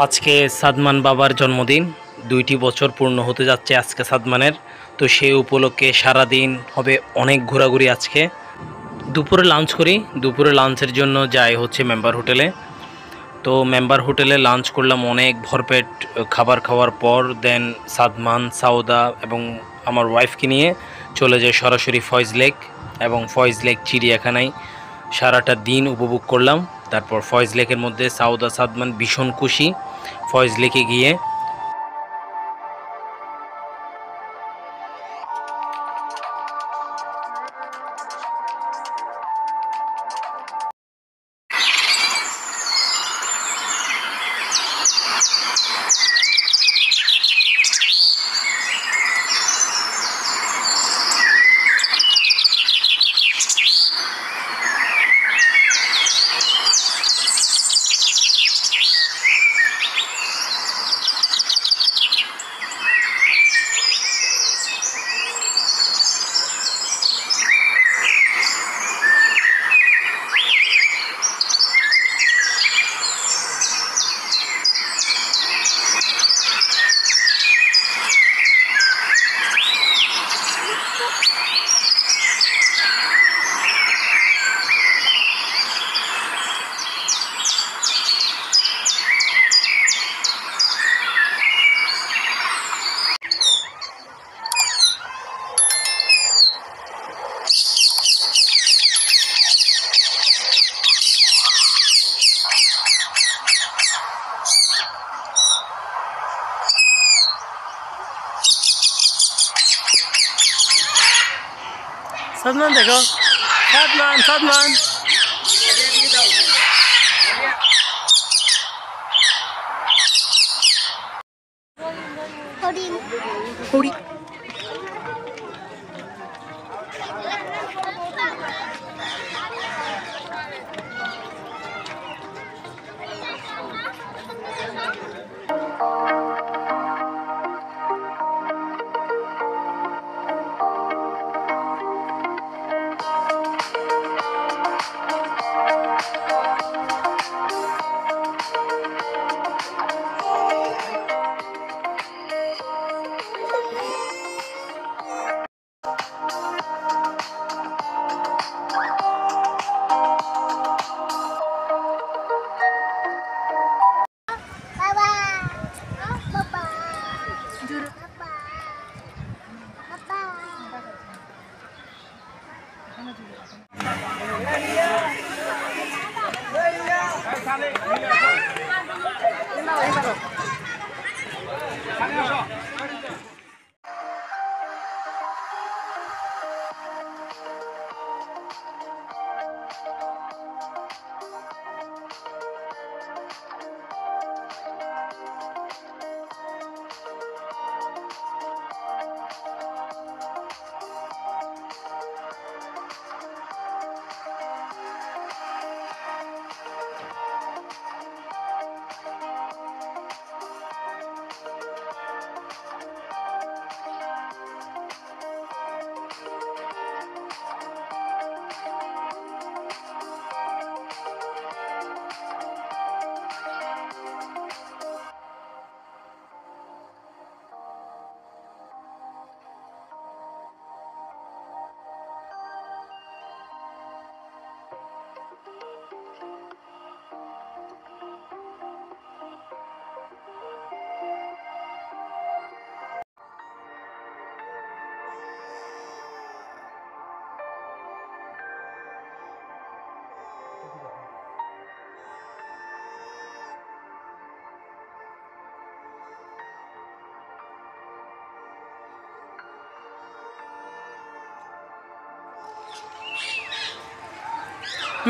আজকে সাদমান বাবার জন্মদিন। 2টি বছর পূর্ণ হতে যাচ্ছে আজকে সাদমানের। তো সেই উপলক্ষে সারাদিন হবে অনেক ঘোরাঘুরি। আজকে দুপুরে লাঞ্চ করি, দুপুরে লাঞ্চের জন্য যাই হচ্ছে মেম্বার হোটেলে। তো মেম্বার হোটেলে লাঞ্চ করলাম, অনেক ভরপেট খাবার খাওয়ার পর দেন সাদমান, সাউদা এবং আমার ওয়াইফকে নিয়ে চলে যায় সরাসরি ফয়েজ লেক এবং ফয়েজ লেক চিড়িয়াখানায় সারাটা দিন উপভোগ করলাম। তারপর ফয়েজ লেকের মধ্যে সাউদা সাদমান ভীষণ খুশি ফয়েজ লেকে গিয়ে। সাদমান দেখো, সাদমান সাদমান হরিণ।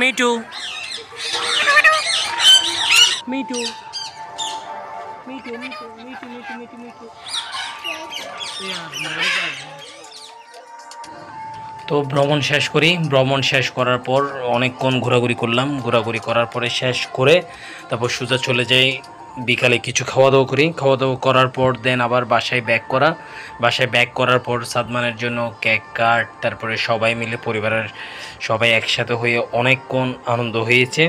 Me too. Me too. Me too. Me too. Me too. Me too. Me too. Me too. তো ভ্রমণ শেষ করি, ভ্রমণ শেষ করার পর অনেকক্ষণ ঘোরাঘুরি করলাম, ঘোরাঘুরি করার পরে শেষ করে তারপর সোজা চলে যাই। বিকালে কিছু খাওয়া দাওয়া করি, খাওয়া দাওয়া করার পর দেন আবার বাসায় ব্যাক করা। বাসায় ব্যাক করার পর সাদমানের জন্য কেক কাট, তারপরে সবাই মিলে পরিবারের সবাই একসাথে হয়ে অনেকক্ষণ আনন্দ হয়েছে।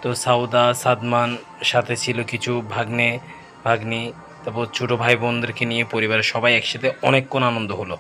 তো সাউদা, সাদমান, সাথে ছিল কিছু ভাগ্নে ভাগ্নি, তারপর ছোটো ভাই বোনদেরকে নিয়ে পরিবারের সবাই একসাথে অনেকক্ষণ আনন্দ হলো।